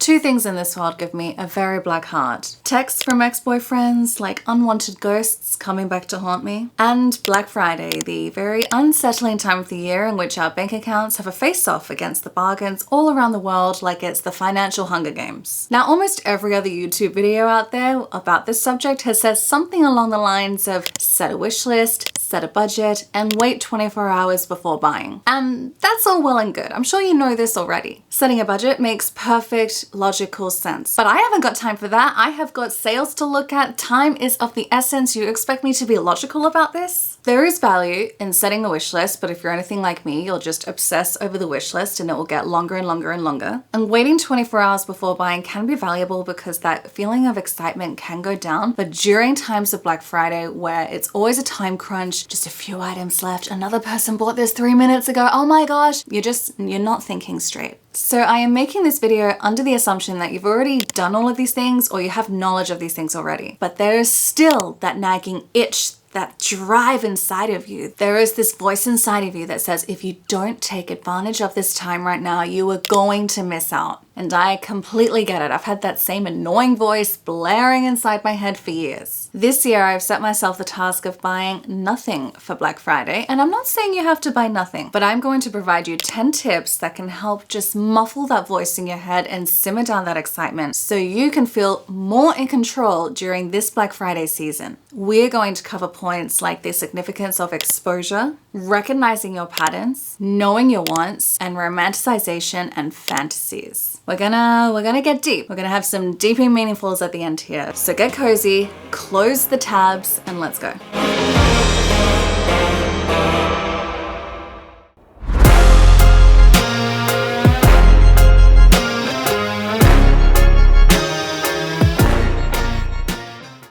Two things in this world give me a very black heart. Texts from ex-boyfriends, like unwanted ghosts coming back to haunt me. And Black Friday, the very unsettling time of the year in which our bank accounts have a face-off against the bargains all around the world like it's the financial Hunger Games. Now, almost every other YouTube video out there about this subject has said something along the lines of set a wish list, set a budget, and wait 24 hours before buying. And that's all well and good. I'm sure you know this already. Setting a budget makes perfect logical sense. But I haven't got time for that. I have got sales to look at. Time is of the essence. You expect me to be logical about this? There is value in setting a wish list, but if you're anything like me, you'll just obsess over the wish list and it will get longer and longer and longer. And waiting 24 hours before buying can be valuable because that feeling of excitement can go down. But during times of Black Friday, where it's always a time crunch, just a few items left, another person bought this 3 minutes ago, oh my gosh, you're not thinking straight. So I am making this video under the assumption that you've already done all of these things or you have knowledge of these things already. But there is still that nagging itch, that drive inside of you. There is this voice inside of you that says, if you don't take advantage of this time right now, you are going to miss out. And I completely get it. I've had that same annoying voice blaring inside my head for years. This year, I've set myself the task of buying nothing for Black Friday. And I'm not saying you have to buy nothing, but I'm going to provide you 10 tips that can help just muffle that voice in your head and simmer down that excitement so you can feel more in control during this Black Friday season. We're going to cover points like the significance of exposure, recognizing your patterns, knowing your wants, and romanticization and fantasies. We're gonna get deep. We're gonna have some deep and meaningfuls at the end here. So get cozy, close the tabs, and let's go.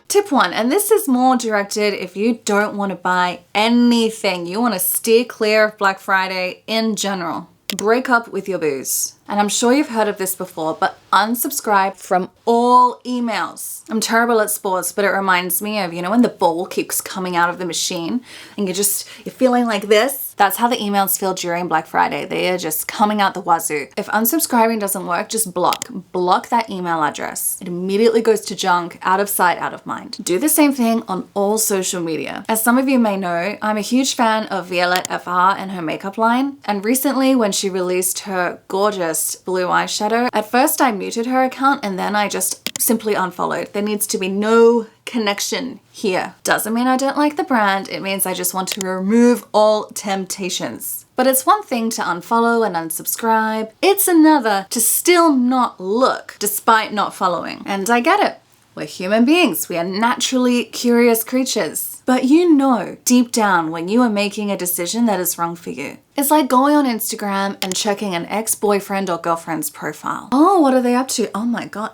Tip 1, and this is more directed if you don't want to buy anything. You want to steer clear of Black Friday in general. Break up with your booze. And I'm sure you've heard of this before, but unsubscribe from all emails. I'm terrible at sports, but it reminds me of, when the ball keeps coming out of the machine and you're feeling like this. That's how the emails feel during Black Friday. They are just coming out the wazoo. If unsubscribing doesn't work, just block that email address. It immediately goes to junk, out of sight, out of mind. Do the same thing on all social media. As some of you may know, I'm a huge fan of Violette FR and her makeup line. And recently when she released her gorgeous blue eyeshadow, at first I muted her account and then I just simply unfollowed. There needs to be no connection here. Doesn't mean I don't like the brand, it means I just want to remove all temptations. But it's one thing to unfollow and unsubscribe, it's another to still not look despite not following. And I get it. We're human beings, we are naturally curious creatures. But deep down when you are making a decision that is wrong for you. It's like going on Instagram and checking an ex-boyfriend or girlfriend's profile. Oh, what are they up to? Oh my God.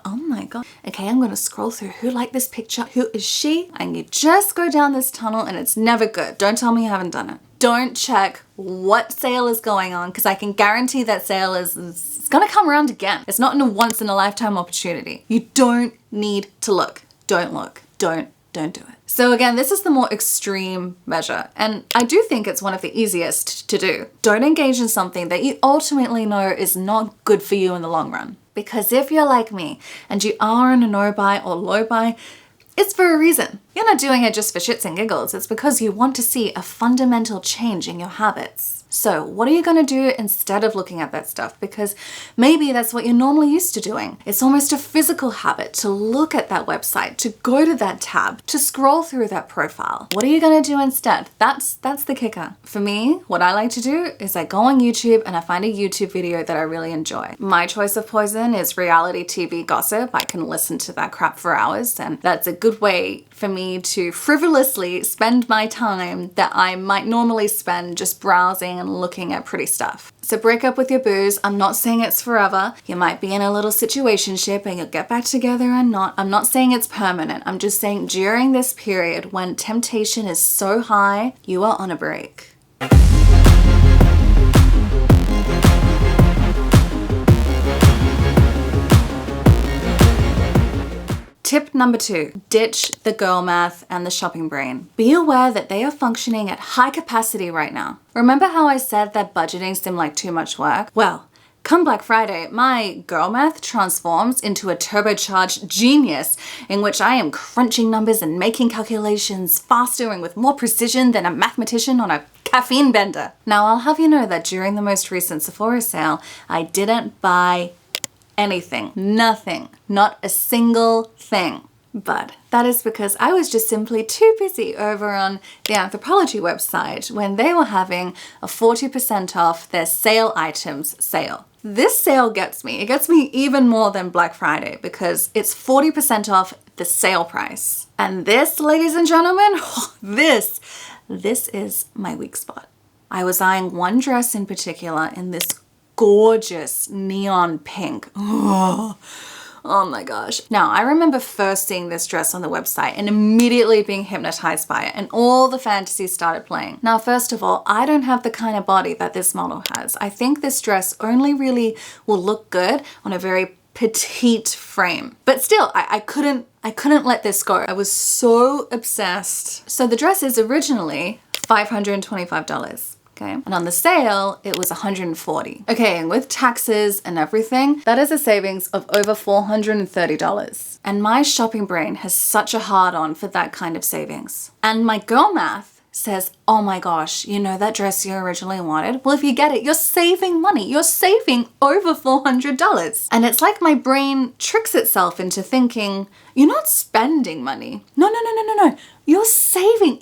Okay, I'm gonna scroll through who liked this picture, who is she? And you just go down this tunnel and it's never good. Don't tell me you haven't done it. Don't check what sale is going on because I can guarantee that sale is gonna come around again. It's not a once in a lifetime opportunity. You don't need to look. Don't look. Don't do it. So again, this is the more extreme measure, and I do think it's one of the easiest to do. Don't engage in something that you ultimately know is not good for you in the long run. Because if you're like me and you are in a no buy or low buy, it's for a reason. You're not doing it just for shits and giggles. It's because you want to see a fundamental change in your habits. So what are you going to do instead of looking at that stuff? Because maybe that's what you're normally used to doing. It's almost a physical habit to look at that website, to go to that tab, to scroll through that profile. What are you going to do instead? That's the kicker. For me, what I like to do is I go on YouTube and I find a YouTube video that I really enjoy. My choice of poison is reality TV gossip. I can listen to that crap for hours, and that's a good way for me to frivolously spend my time that I might normally spend just browsing and looking at pretty stuff. So break up with your booze. I'm not saying it's forever. You might be in a little situationship and you'll get back together and not. I'm not saying it's permanent. I'm just saying during this period when temptation is so high, you are on a break. Tip number 2, ditch the girl math and the shopping brain. Be aware that they are functioning at high capacity right now. Remember how I said that budgeting seemed like too much work? Well, Come Black Friday, my girl math transforms into a turbocharged genius in which I am crunching numbers and making calculations faster and with more precision than a mathematician on a caffeine bender. Now, I'll have you know that during the most recent Sephora sale, I didn't buy anything. Nothing. Not a single thing. But that is because I was just simply too busy over on the Anthropologie website when they were having a 40% off their sale items sale. This sale gets me. It gets me even more than Black Friday because it's 40% off the sale price. And this, ladies and gentlemen, this is my weak spot. I was eyeing one dress in particular in this gorgeous neon pink. Oh my gosh. Now, I remember first seeing this dress on the website and immediately being hypnotized by it, and all the fantasies started playing. Now, first of all, I don't have the kind of body that this model has. I think this dress only really will look good on a very petite frame. But still, I couldn't let this go. I was so obsessed. So the dress is originally $525. Okay, and on the sale, it was $140. Okay, and with taxes and everything, that is a savings of over $430. And my shopping brain has such a hard-on for that kind of savings. And my girl math says, oh my gosh, you know that dress you originally wanted? Well, if you get it, you're saving money. You're saving over $400. And it's like my brain tricks itself into thinking, you're not spending money. No. You're saving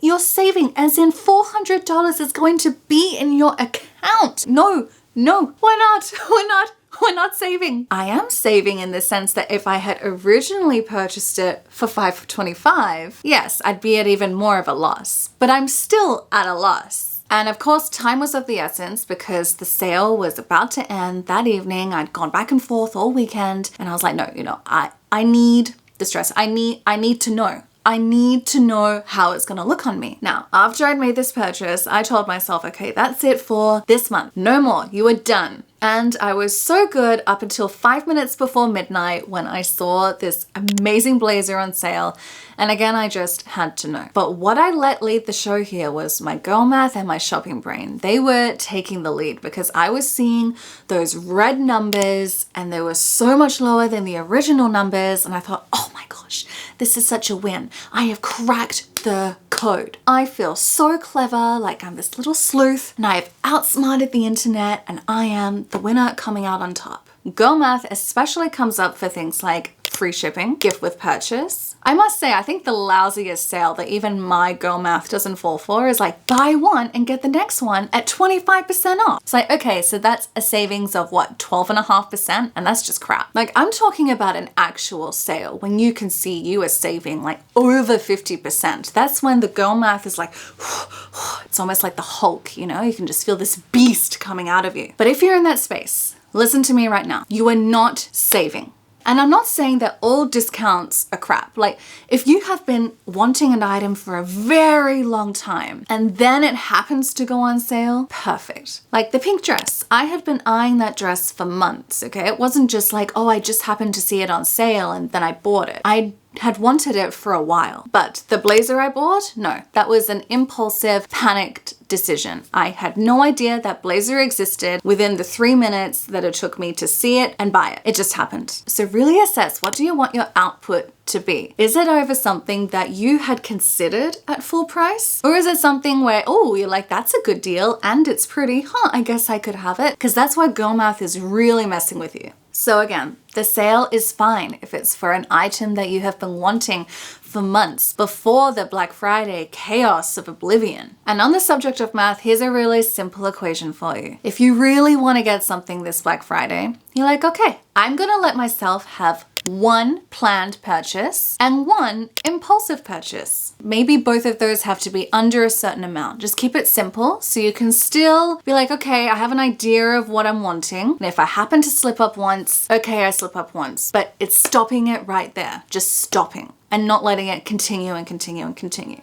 as in $400 is going to be in your account. No, why not? We're not saving. I am saving in the sense that if I had originally purchased it for $525, yes, I'd be at even more of a loss, but I'm still at a loss. And of course, time was of the essence because the sale was about to end that evening. I'd gone back and forth all weekend and I was like, no, I need this dress. I need to know. I need to know how it's gonna look on me. Now, after I'd made this purchase, I told myself, okay, that's it for this month. No more, you are done. And I was so good up until 5 minutes before midnight when I saw this amazing blazer on sale. And again, I just had to know. But what I let lead the show here was my girl math and my shopping brain. They were taking the lead because I was seeing those red numbers and they were so much lower than the original numbers. And I thought, oh my gosh, this is such a win. I have cracked the code. I feel so clever, like I'm this little sleuth, and I have outsmarted the internet, and I am the winner coming out on top. Girl math especially comes up for things like free shipping, gift with purchase. I must say, I think the lousiest sale that even my girl math doesn't fall for is like buy one and get the next one at 25% off. It's like, okay, so that's a savings of what, 12.5%? And that's just crap. Like I'm talking about an actual sale when you can see you are saving like over 50%. That's when the girl math is like, it's almost like the Hulk, you know? You can just feel this beast coming out of you. But if you're in that space, listen to me right now. You are not saving. And I'm not saying that all discounts are crap. Like if you have been wanting an item for a very long time and then it happens to go on sale, perfect. Like the pink dress, I had been eyeing that dress for months, okay? It wasn't just like, oh, I just happened to see it on sale and then I bought it. I had wanted it for a while, but the blazer I bought, no, that was an impulsive, panicked decision. I had no idea that blazer existed within the 3 minutes that it took me to see it and buy it. It just happened. So really assess, what do you want your output to be? Is it over something that you had considered at full price? Or is it something where, oh, you're like, that's a good deal and it's pretty, I guess I could have it? Because that's why girl math is really messing with you. So again, the sale is fine if it's for an item that you have been wanting for months before the Black Friday chaos of oblivion. And on the subject of math, here's a really simple equation for you. If you really want to get something this Black Friday, you're like, okay, I'm gonna let myself have one planned purchase and one impulsive purchase. Maybe both of those have to be under a certain amount. Just keep it simple so you can still be like, okay, I have an idea of what I'm wanting. And if I happen to slip up once, okay, I slip up once. But it's stopping it right there. Just stopping and not letting it continue and continue and continue.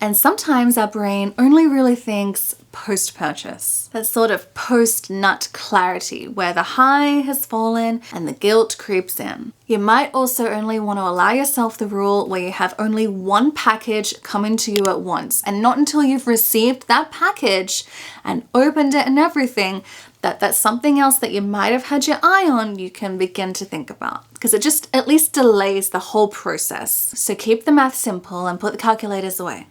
And sometimes our brain only really thinks post-purchase. That sort of post-nut clarity where the high has fallen and the guilt creeps in. You might also only want to allow yourself the rule where you have only one package coming to you at once, and not until you've received that package and opened it and everything that's something else that you might have had your eye on, you can begin to think about, because it just at least delays the whole process. So keep the math simple and put the calculators away.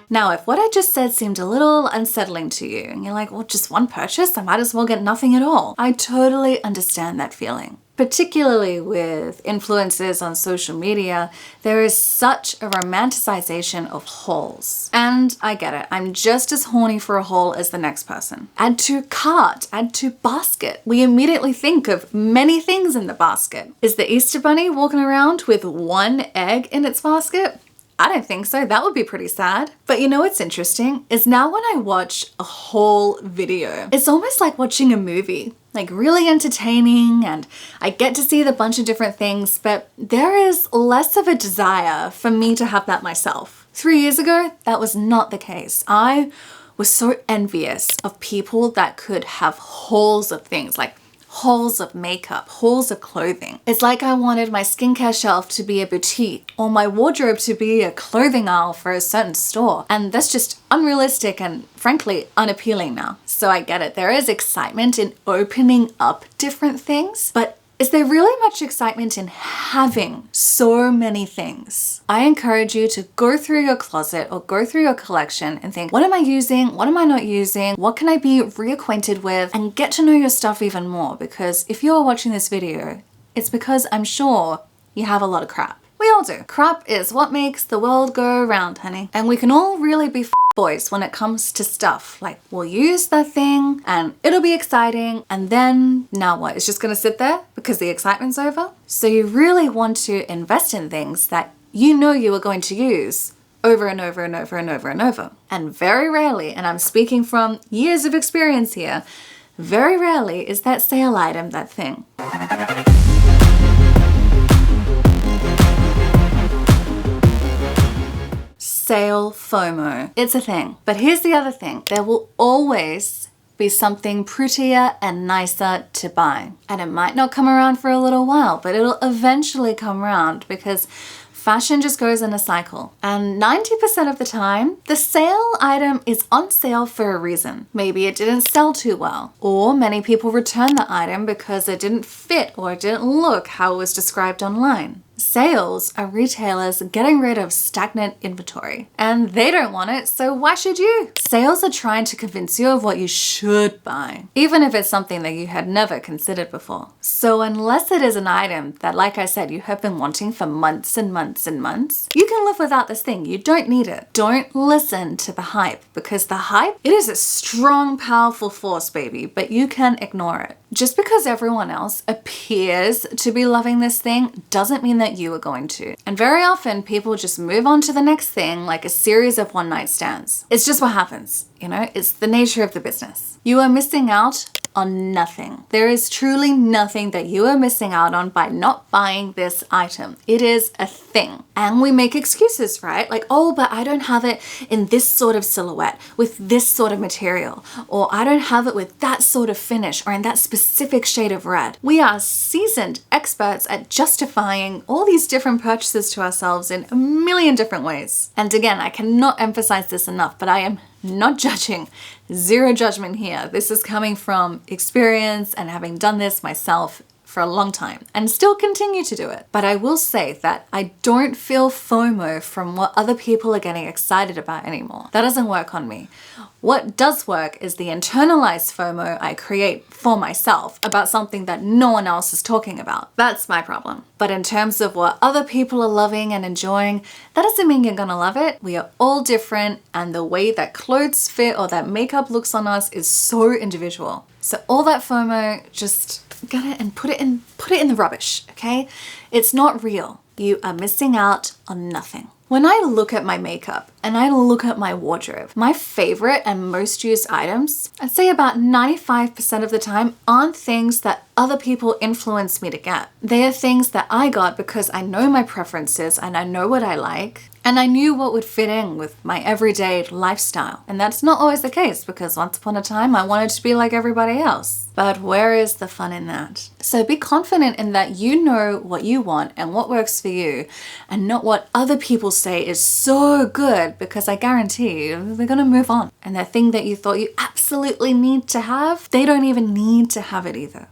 Now, if what I just said seemed a little unsettling to you, and you're like, well, just one purchase, I might as well get nothing at all. I totally understand that feeling. Particularly with influencers on social media, there is such a romanticization of hauls. And I get it, I'm just as horny for a haul as the next person. Add to cart, add to basket. We immediately think of many things in the basket. Is the Easter Bunny walking around with one egg in its basket? I don't think so. That would be pretty sad. But you know what's interesting is now when I watch a whole video, it's almost like watching a movie, like really entertaining, and I get to see the bunch of different things, but there is less of a desire for me to have that myself. 3 years ago, that was not the case. I was so envious of people that could have hauls of things, like hauls of makeup, hauls of clothing. It's like I wanted my skincare shelf to be a boutique or my wardrobe to be a clothing aisle for a certain store. And that's just unrealistic and frankly unappealing now. So I get it. There is excitement in opening up different things, but is there really much excitement in having so many things? I encourage you to go through your closet or go through your collection and think, what am I using? What am I not using? What can I be reacquainted with? And get to know your stuff even more, because if you're watching this video, it's because I'm sure you have a lot of crap. We all do. Crap is what makes the world go round, honey. And we can all really be boys when it comes to stuff. Like, we'll use that thing and it'll be exciting, and then now what? It's just gonna sit there because the excitement's over? So you really want to invest in things that you know you are going to use over and over and over and over and over. And very rarely, and I'm speaking from years of experience here, very rarely is that sale item that thing. Sale FOMO. It's a thing. But here's the other thing. There will always be something prettier and nicer to buy. And it might not come around for a little while, but it'll eventually come around, because fashion just goes in a cycle. And 90% of the time, the sale item is on sale for a reason. Maybe it didn't sell too well, or many people return the item because it didn't fit or it didn't look how it was described online. Sales are retailers getting rid of stagnant inventory, and they don't want it, so why should you? Sales are trying to convince you of what you should buy, even if it's something that you had never considered before. So unless it is an item that, like I said, you have been wanting for months and months and months, you can live without this thing. You don't need it. Don't listen to the hype, because the hype, it is a strong, powerful force, baby, but you can ignore it. Just because everyone else appears to be loving this thing doesn't mean that you are going to. And very often people just move on to the next thing like a series of one-night stands. It's just what happens, you know? It's the nature of the business. You are missing out on nothing. There is truly nothing that you are missing out on by not buying this item. It is a thing. And we make excuses, right? Like, oh, but I don't have it in this sort of silhouette with this sort of material, or I don't have it with that sort of finish or in that specific shade of red. We are seasoned experts at justifying all these different purchases to ourselves in a million different ways. And again, I cannot emphasize this enough, but I am not judging. Zero judgment here. This is coming from experience and having done this myself for a long time and still continue to do it. But I will say that I don't feel FOMO from what other people are getting excited about anymore. That doesn't work on me. What does work is the internalized FOMO I create for myself about something that no one else is talking about. That's my problem. But in terms of what other people are loving and enjoying, that doesn't mean you're gonna love it. We are all different, and the way that clothes fit or that makeup looks on us is so individual. So all that FOMO, just get it and put it in the rubbish, okay? It's not real. You are missing out on nothing. When I look at my makeup and I look at my wardrobe, my favorite and most used items, I'd say about 95% of the time aren't things that other people influence me to get. They are things that I got because I know my preferences and I know what I like. And I knew what would fit in with my everyday lifestyle. And that's not always the case because once upon a time I wanted to be like everybody else. But where is the fun in that? So be confident in that you know what you want and what works for you and not what other people say is so good, because I guarantee you they're gonna move on. And that thing that you thought you absolutely need to have, they don't even need to have it either.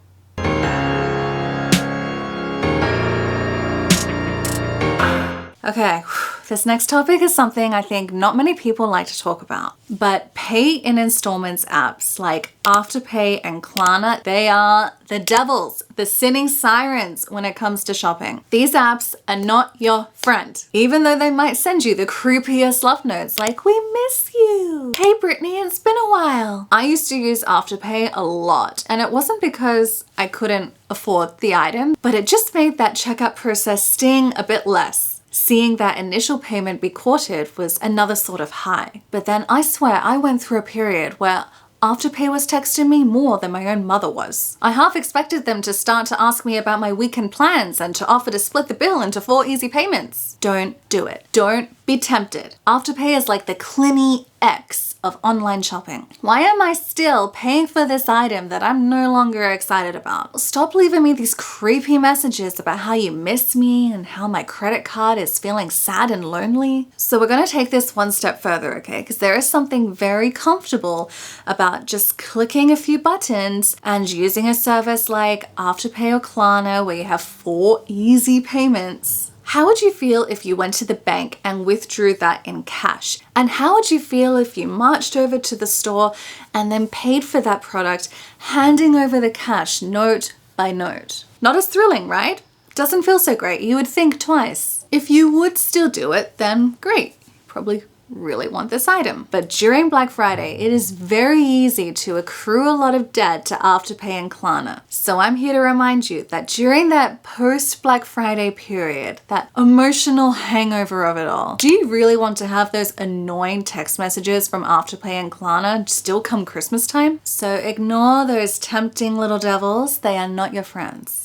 Okay, this next topic is something I think not many people like to talk about, but pay in installments apps like AfterPay and Klarna, they are the devils, the sinning sirens when it comes to shopping. These apps are not your friend, even though they might send you the creepiest love notes like, "We miss you. Hey Brittany, it's been a while." I used to use AfterPay a lot, and it wasn't because I couldn't afford the item, but it just made that checkout process sting a bit less. Seeing that initial payment be courted was another sort of high. But then I swear I went through a period where AfterPay was texting me more than my own mother was. I half expected them to start to ask me about my weekend plans and to offer to split the bill into 4 easy payments. Don't do it. Don't be tempted. AfterPay is like the 𝐂𝐇𝐏𝐿 of online shopping. Why am I still paying for this item that I'm no longer excited about? Stop leaving me these creepy messages about how you miss me and how my credit card is feeling sad and lonely. So we're gonna take this one step further, okay? Because there is something very comfortable about just clicking a few buttons and using a service like AfterPay or Klarna where you have 4 easy payments. How would you feel if you went to the bank and withdrew that in cash? And how would you feel if you marched over to the store and then paid for that product, handing over the cash note by note? Not as thrilling, right? Doesn't feel so great. You would think twice. If you would still do it, then great. Probably really want this item. But during Black Friday, it is very easy to accrue a lot of debt to AfterPay and Klarna. So I'm here to remind you that during that post-Black Friday period, that emotional hangover of it all, do you really want to have those annoying text messages from AfterPay and Klarna still come Christmas time? So ignore those tempting little devils. They are not your friends.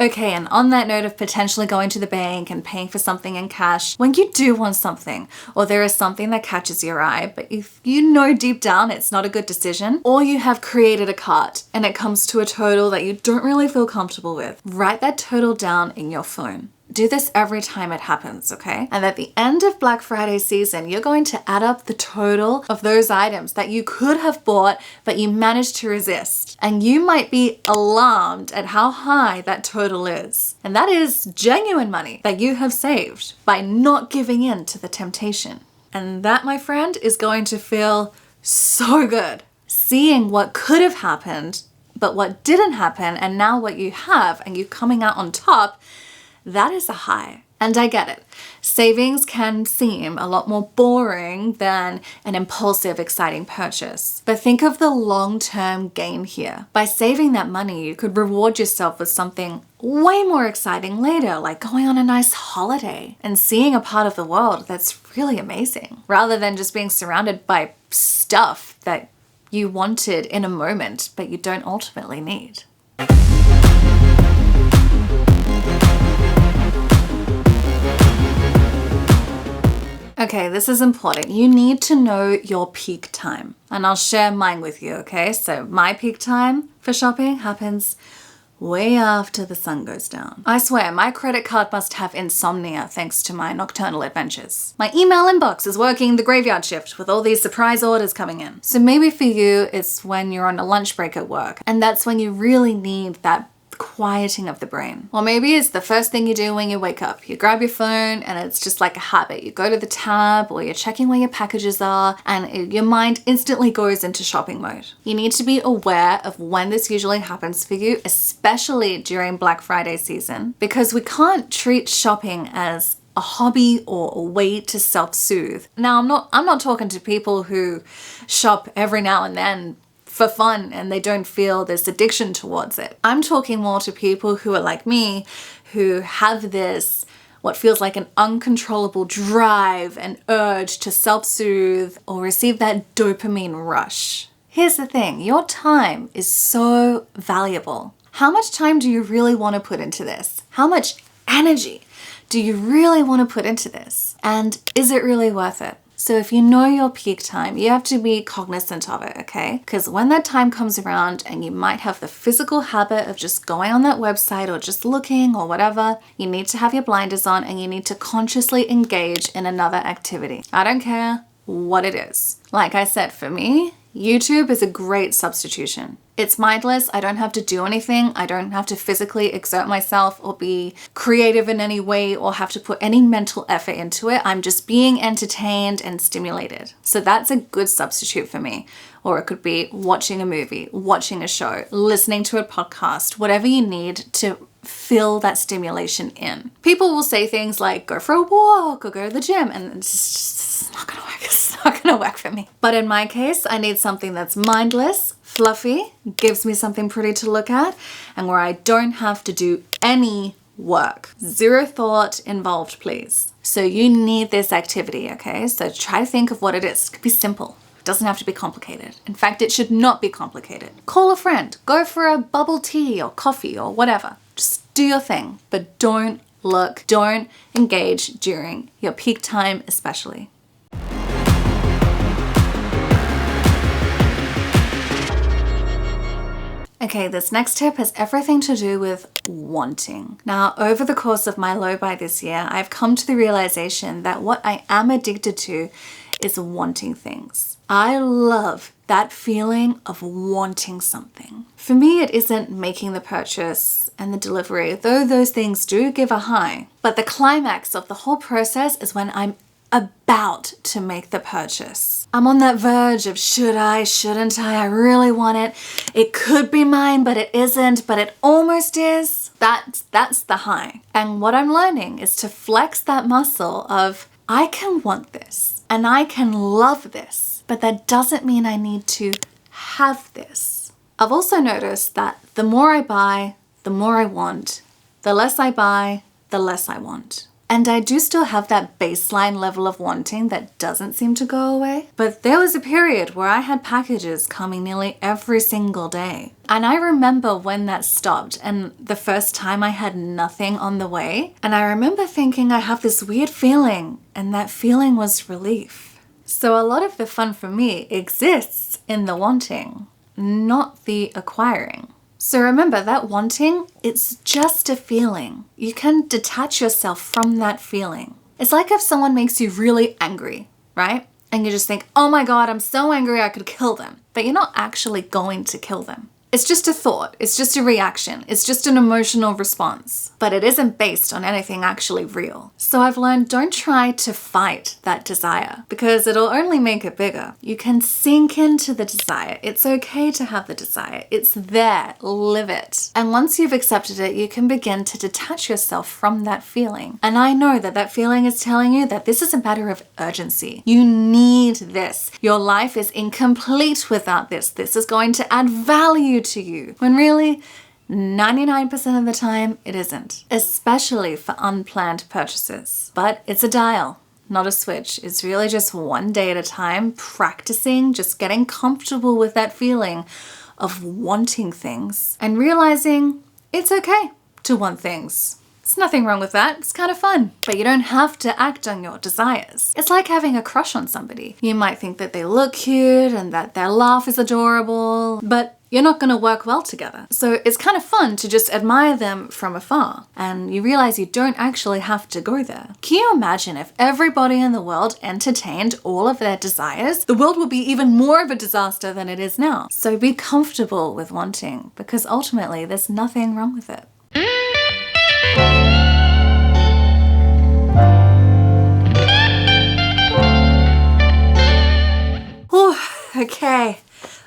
Okay, and on that note of potentially going to the bank and paying for something in cash, when you do want something, or there is something that catches your eye, but if you know deep down it's not a good decision, or you have created a cart and it comes to a total that you don't really feel comfortable with, write that total down in your phone. Do this every time it happens, okay? And at the end of Black Friday season, you're going to add up the total of those items that you could have bought, but you managed to resist. And you might be alarmed at how high that total is. And that is genuine money that you have saved by not giving in to the temptation. And that, my friend, is going to feel so good. Seeing what could have happened, but what didn't happen, and now what you have, and you coming out on top, that is a high. And I get it. Savings can seem a lot more boring than an impulsive, exciting purchase. But think of the long-term gain here. By saving that money, you could reward yourself with something way more exciting later, like going on a nice holiday and seeing a part of the world that's really amazing, rather than just being surrounded by stuff that you wanted in a moment, but you don't ultimately need. Okay, this is important. You need to know your peak time. And I'll share mine with you, okay? So my peak time for shopping happens way after the sun goes down. I swear, my credit card must have insomnia thanks to my nocturnal adventures. My email inbox is working the graveyard shift with all these surprise orders coming in. So maybe for you, it's when you're on a lunch break at work, and that's when you really need that quieting of the brain. Or maybe it's the first thing you do when you wake up. You grab your phone and it's just like a habit. You go to the tab or you're checking where your packages are and your mind instantly goes into shopping mode. You need to be aware of when this usually happens for you, especially during Black Friday season, because we can't treat shopping as a hobby or a way to self-soothe. Now, I'm not talking to people who shop every now and then for fun and they don't feel this addiction towards it. I'm talking more to people who are like me, who have this what feels like an uncontrollable drive and urge to self-soothe or receive that dopamine rush. Here's the thing, your time is so valuable. How much time do you really want to put into this? How much energy do you really want to put into this? And is it really worth it? So if you know your peak time, you have to be cognizant of it, okay? Because when that time comes around and you might have the physical habit of just going on that website or just looking or whatever, you need to have your blinders on and you need to consciously engage in another activity. I don't care what it is. Like I said, for me, YouTube is a great substitution. It's mindless. I don't have to do anything. I don't have to physically exert myself or be creative in any way or have to put any mental effort into it. I'm just being entertained and stimulated. So that's a good substitute for me. Or it could be watching a movie, watching a show, listening to a podcast, whatever you need to fill that stimulation in. People will say things like go for a walk or go to the gym, and it's not gonna work. It's not gonna work for me. But in my case, I need something that's mindless, fluffy, gives me something pretty to look at, and where I don't have to do any work. Zero thought involved, please. So you need this activity, okay? So try to think of what it is. It could be simple. It doesn't have to be complicated. In fact, it should not be complicated. Call a friend, go for a bubble tea or coffee or whatever. Just do your thing, but don't look, don't engage during your peak time especially. Okay, this next tip has everything to do with wanting. Now, over the course of my low buy this year, I've come to the realization that what I am addicted to is wanting things. I love that feeling of wanting something. For me, it isn't making the purchase and the delivery, though those things do give a high. But the climax of the whole process is when I'm about to make the purchase. I'm on that verge of should I, shouldn't I really want it. It could be mine, but it isn't, but it almost is. That's the high. And what I'm learning is to flex that muscle of I can want this and I can love this, but that doesn't mean I need to have this. I've also noticed that the more I buy, the more I want. The less I buy, the less I want. And I do still have that baseline level of wanting that doesn't seem to go away. But there was a period where I had packages coming nearly every single day. And I remember when that stopped and the first time I had nothing on the way. And I remember thinking I have this weird feeling, and that feeling was relief. So a lot of the fun for me exists in the wanting, not the acquiring. So remember that wanting, it's just a feeling. You can detach yourself from that feeling. It's like if someone makes you really angry, right? And you just think, oh my God, I'm so angry I could kill them. But you're not actually going to kill them. It's just a thought. It's just a reaction. It's just an emotional response. But it isn't based on anything actually real. So I've learned don't try to fight that desire because it'll only make it bigger. You can sink into the desire. It's okay to have the desire. It's there. Live it. And once you've accepted it, you can begin to detach yourself from that feeling. And I know that that feeling is telling you that this is a matter of urgency. You need this. Your life is incomplete without this. This is going to add value to you, when really 99% of the time it isn't, especially for unplanned purchases. But it's a dial, not a switch. It's really just one day at a time, practicing, just getting comfortable with that feeling of wanting things and realizing it's okay to want things. There's nothing wrong with that. It's kind of fun. But you don't have to act on your desires. It's like having a crush on somebody. You might think that they look cute and that their laugh is adorable, but you're not going to work well together. So it's kind of fun to just admire them from afar. And you realize you don't actually have to go there. Can you imagine if everybody in the world entertained all of their desires? The world would be even more of a disaster than it is now. So be comfortable with wanting, because ultimately there's nothing wrong with it. Whew, okay,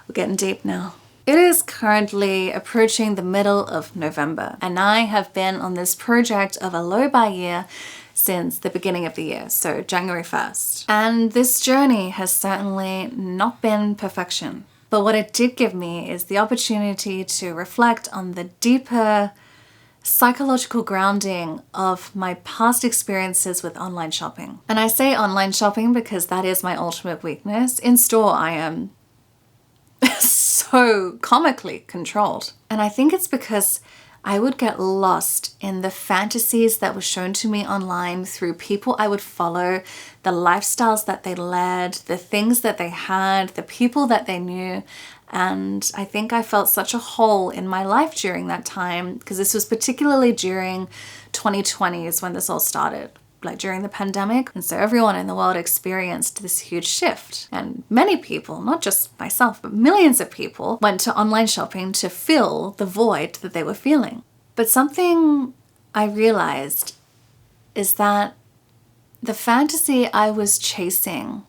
we're getting deep now. It is currently approaching the middle of November, and I have been on this project of a low buy year since the beginning of the year, so January 1st. And this journey has certainly not been perfection. But what it did give me is the opportunity to reflect on the deeper psychological grounding of my past experiences with online shopping. And I say online shopping because that is my ultimate weakness. In store, I am so comically controlled. And I think it's because I would get lost in the fantasies that were shown to me online through people I would follow, the lifestyles that they led, the things that they had, the people that they knew. And I think I felt such a hole in my life during that time, because this was particularly during 2020 is when this all started, like during the pandemic. And so everyone in the world experienced this huge shift. And many people, not just myself, but millions of people went to online shopping to fill the void that they were feeling. But something I realized is that the fantasy I was chasing,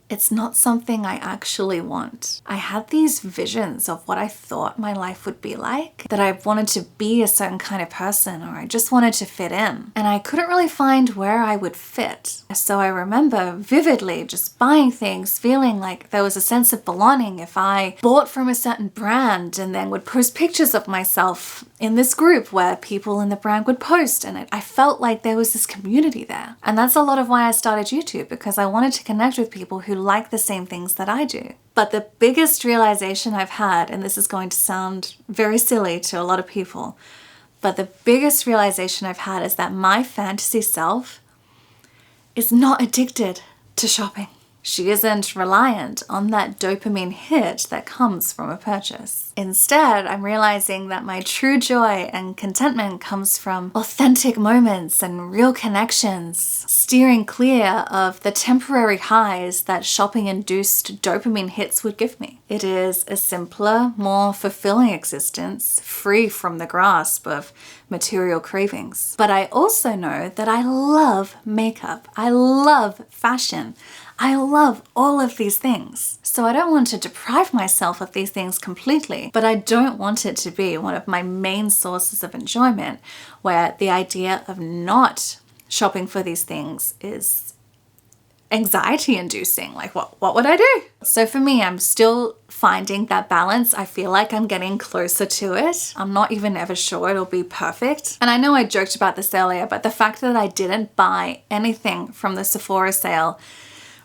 it's not something I actually want. I had these visions of what I thought my life would be like, that I wanted to be a certain kind of person, or I just wanted to fit in. And I couldn't really find where I would fit. So I remember vividly just buying things, feeling like there was a sense of belonging if I bought from a certain brand and then would post pictures of myself in this group where people in the brand would post, and I felt like there was this community there. And that's a lot of why I started YouTube, because I wanted to connect with people who like the same things that I do. But the biggest realization I've had, and this is going to sound very silly to a lot of people, but the biggest realization I've had is that my fantasy self is not addicted to shopping. She isn't reliant on that dopamine hit that comes from a purchase. Instead, I'm realizing that my true joy and contentment comes from authentic moments and real connections, steering clear of the temporary highs that shopping-induced dopamine hits would give me. It is a simpler, more fulfilling existence, free from the grasp of material cravings. But I also know that I love makeup. I love fashion. I love all of these things. So I don't want to deprive myself of these things completely, but I don't want it to be one of my main sources of enjoyment, where the idea of not shopping for these things is anxiety inducing. Like what would I do? So for me, I'm still finding that balance. I feel like I'm getting closer to it. I'm not even ever sure it'll be perfect. And I know I joked about this earlier, but the fact that I didn't buy anything from the Sephora sale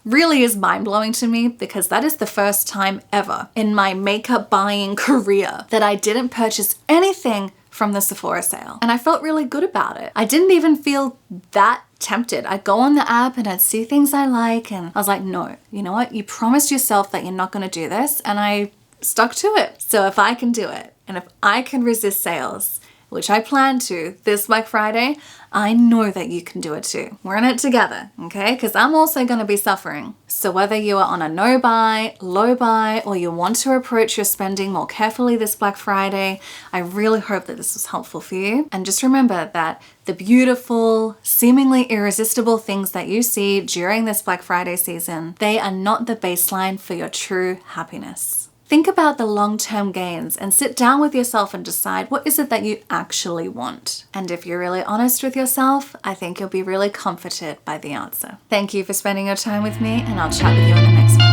really is mind-blowing to me, because that is the first time ever in my makeup buying career that I didn't purchase anything from the Sephora sale. And I felt really good about it. I didn't even feel that tempted. I'd go on the app and I'd see things I like, and I was like, no, you know what? You promised yourself that you're not going to do this, and I stuck to it. So if I can do it, and if I can resist sales, which I plan to this Black Friday, I know that you can do it too. We're in it together, okay? Because I'm also going to be suffering. So whether you are on a no buy, low buy, or you want to approach your spending more carefully this Black Friday, I really hope that this was helpful for you. And just remember that the beautiful, seemingly irresistible things that you see during this Black Friday season, they are not the baseline for your true happiness. Think about the long-term gains and sit down with yourself and decide what is it that you actually want. And if you're really honest with yourself, I think you'll be really comforted by the answer. Thank you for spending your time with me, and I'll chat with you in the next one.